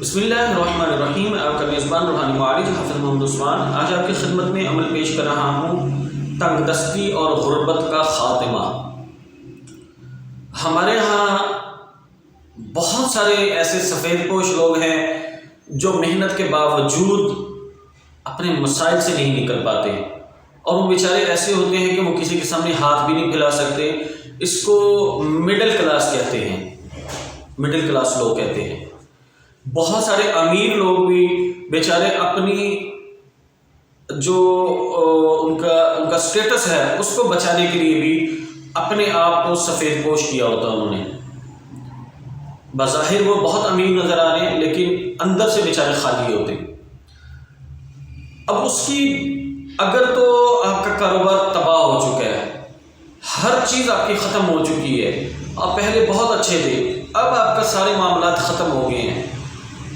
بسم اللہ الرحمن الرحیم۔ آپ کا میزبان روحانی معالج حافظ محمد عثمان آج آپ کی خدمت میں عمل پیش کر رہا ہوں تنگ دستی اور غربت کا خاتمہ۔ ہمارے ہاں بہت سارے ایسے سفید پوش لوگ ہیں جو محنت کے باوجود اپنے مسائل سے نہیں نکل پاتے، اور وہ بیچارے ایسے ہوتے ہیں کہ وہ کسی کے سامنے ہاتھ بھی نہیں پھیلا سکتے۔ اس کو مڈل کلاس کہتے ہیں، مڈل کلاس لوگ کہتے ہیں۔ بہت سارے امیر لوگ بھی بیچارے اپنی جو ان کا سٹیٹس ہے اس کو بچانے کے لیے بھی اپنے آپ کو سفید پوش کیا ہوتا انہوں نے۔ بظاہر وہ بہت امیر نظر آ رہے ہیں لیکن اندر سے بیچارے خالی ہوتے ہیں۔ اب اس کی اگر تو آپ کا کاروبار تباہ ہو چکا ہے، ہر چیز آپ کی ختم ہو چکی ہے، آپ پہلے بہت اچھے تھے، اب آپ کا سارے معاملات ختم ہو گئے ہیں،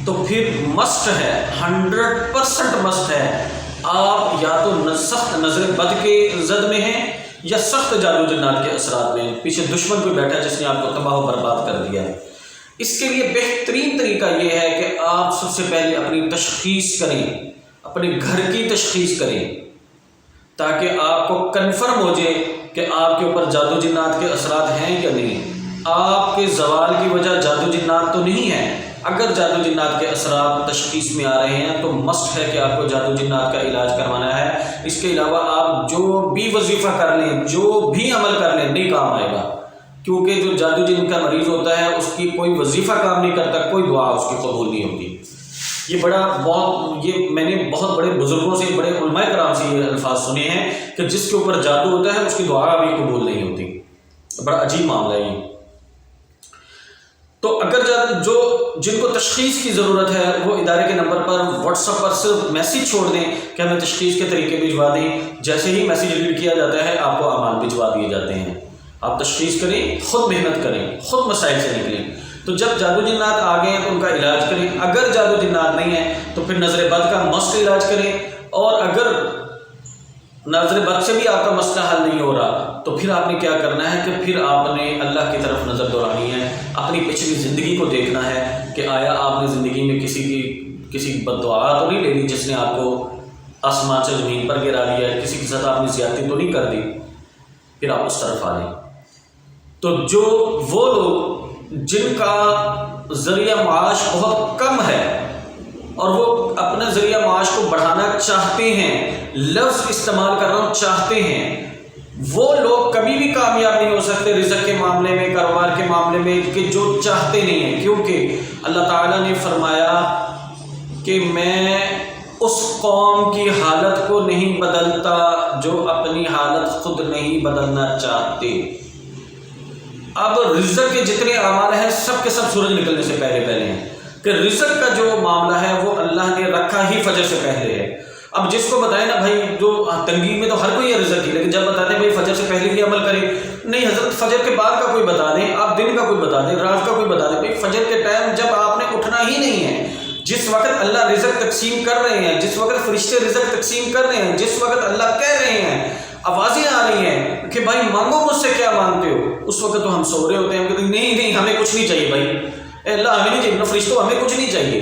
تو پھر مسٹ ہے، 100% مسٹ ہے، آپ یا تو سخت نظر بد کے زد میں ہیں یا سخت جادو جنات کے اثرات میں ہیں۔ پیچھے دشمن کوئی بیٹھا ہے جس نے آپ کو تباہ و برباد کر دیا ہے۔ اس کے لیے بہترین طریقہ یہ ہے کہ آپ سب سے پہلے اپنی تشخیص کریں، اپنے گھر کی تشخیص کریں، تاکہ آپ کو کنفرم ہو جائے کہ آپ کے اوپر جادو جنات کے اثرات ہیں یا نہیں۔ آپ کے زوال کی وجہ جادو جنات تو نہیں ہے۔ اگر جادو جنات کے اثرات تشخیص میں آ رہے ہیں تو مسٹ ہے کہ آپ کو جادو جنات کا علاج کروانا ہے۔ اس کے علاوہ آپ جو بھی وظیفہ کر لیں، جو بھی عمل کر لیں، نہیں کام آئے گا، کیونکہ جو جادو جن کا مریض ہوتا ہے اس کی کوئی وظیفہ کام نہیں کرتا، کوئی دعا اس کی قبول نہیں ہوتی۔ یہ میں نے بہت بڑے بزرگوں سے، بڑے علماء کرام سے یہ الفاظ سنے ہیں کہ جس کے اوپر جادو ہوتا ہے اس کی دعا بھی قبول نہیں ہوتی۔ بڑا عجیب معاملہ ہے یہ۔ تو اگر جن کو تشخیص کی ضرورت ہے وہ ادارے کے نمبر پر واٹس ایپ پر صرف میسیج چھوڑ دیں کہ ہمیں تشخیص کے طریقے بھجوا دیں۔ جیسے ہی میسیج ریڈ کیا جاتا ہے آپ کو اعمال بھجوا دیے جاتے ہیں۔ آپ تشخیص کریں، خود محنت کریں، خود مسائل سے نکلیں۔ تو جب جادو جنات آ گئے ہیں تو ان کا علاج کریں۔ اگر جادو جنات نہیں ہے تو پھر نظر بد کا مست علاج کریں، اور اگر نظر بد سے بھی آپ کا مسئلہ حل نہیں ہو رہا تو پھر آپ نے کیا کرنا ہے کہ پھر آپ نے اللہ کی طرف نظر دوڑانی ہے، اپنی پچھلی زندگی کو دیکھنا ہے کہ آیا آپ نے زندگی میں کسی بد دعا تو نہیں لے لی جس نے آپ کو آسمان سے زمین پر گرا دیا ہے، کسی کے ساتھ آپ نے زیادتی تو نہیں کر دی، پھر آپ اس طرف آ جائیں۔ تو وہ لوگ جن کا ذریعہ معاش بہت کم ہے اور وہ اپنے ذریعہ معاش کو بڑھانا چاہتے ہیں، لفظ استعمال کر رہا ہوں چاہتے ہیں، وہ لوگ کبھی بھی کامیاب نہیں ہو سکتے رزق کے معاملے میں، کاروبار کے معاملے میں، کہ جو چاہتے نہیں ہیں، کیونکہ اللہ تعالیٰ نے فرمایا کہ میں اس قوم کی حالت کو نہیں بدلتا جو اپنی حالت خود نہیں بدلنا چاہتے۔ اب رزق کے جتنے اعمال ہیں سب کے سب سورج نکلنے سے پہلے ہیں، کہ رزق کا جو معاملہ ہے وہ اللہ نے رکھا ہی فجر سے پہلے ہے۔ اب جس کو بتائیں نا بھائی، جو تنگی میں تو ہر کوئی ہے رزق کی، لیکن جب بتاتے ہیں بھائی فجر سے پہلے ہی عمل کریں، نہیں حضرت فجر کے بعد کا کوئی بتا دیں، آپ دن کا کوئی بتا دیں، رات کا کوئی بتا دیں۔ بھائی فجر کے ٹائم جب آپ نے اٹھنا ہی نہیں ہے، جس وقت اللہ رزق تقسیم کر رہے ہیں، جس وقت فرشتے رزق تقسیم کر رہے ہیں، جس وقت اللہ کہہ رہے ہیں، آوازیں آ رہی ہیں کہ بھائی مانگو مجھ سے، کیا مانگتے ہو، اس وقت تو ہم سو رہے ہوتے ہیں، ہم کہتے ہیں نہیں ہمیں کچھ نہیں چاہیے بھائی، اے اللہ ہمیں نہیں چاہیے، فرشتوں ہمیں کچھ نہیں چاہیے۔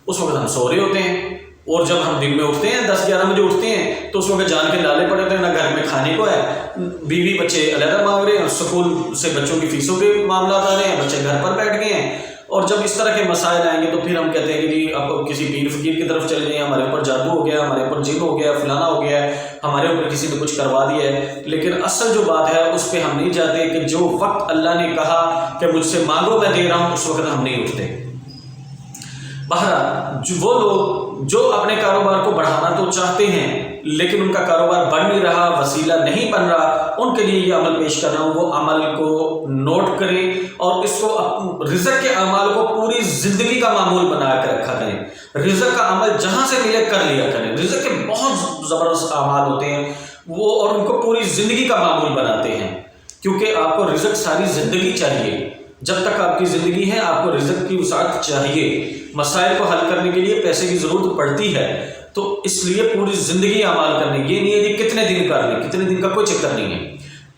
اس وقت ہم سو رہے ہوتے ہیں، اور جب ہم دن میں اٹھتے ہیں 10-11 بجے اٹھتے ہیں تو اس وقت جان کے لالے پڑے ہوتے ہیں، نہ گھر میں کھانے کو ہے، بیوی بچے علیحدہ مانگ رہے ہیں، اسکول سے بچوں کی فیسوں کے معاملات آ رہے ہیں، بچے گھر پر بیٹھ گئے ہیں۔ اور جب اس طرح کے مسائل آئیں گے تو پھر ہم کہتے ہیں کہ جی آپ کسی پیر فقیر کی طرف چلے جائیں، ہمارے اوپر جادو ہو گیا، ہمارے اوپر جن ہو گیا، فلانا ہو گیا ہے، ہمارے اوپر کسی نے کچھ کروا دیا ہے۔ لیکن اصل جو بات ہے اس پہ ہم نہیں جاتے کہ جو وقت اللہ نے کہا کہ مجھ سے مانگو میں دے رہا ہوں، اس وقت ہم نہیں اٹھتے۔ بہرحال وہ لوگ جو اپنے کاروبار کو بڑھانا تو چاہتے ہیں لیکن ان کا کاروبار بڑھ نہیں رہا، وسیلہ نہیں بن رہا، ان کے لیے یہ عمل پیش کر رہا ہوں۔ وہ عمل کو نوٹ کریں اور اس کو رزق کے اعمال کو پوری زندگی کا معمول بنا کر رکھا کریں۔ رزق کا عمل جہاں سے ملے کر لیا کریں۔ رزق کے بہت زبردست اعمال ہوتے ہیں وہ، اور ان کو پوری زندگی کا معمول بناتے ہیں، کیونکہ آپ کو رزق ساری زندگی چاہیے۔ جب تک آپ کی زندگی ہے آپ کو رزق کی وسعت چاہیے۔ مسائل کو حل کرنے کے لیے پیسے کی ضرورت پڑتی ہے، تو اس لیے پوری زندگی اعمال کرنے، یہ نہیں ہے کہ کتنے دن کر لیں، کتنے دن کا کوئی چکر نہیں ہے۔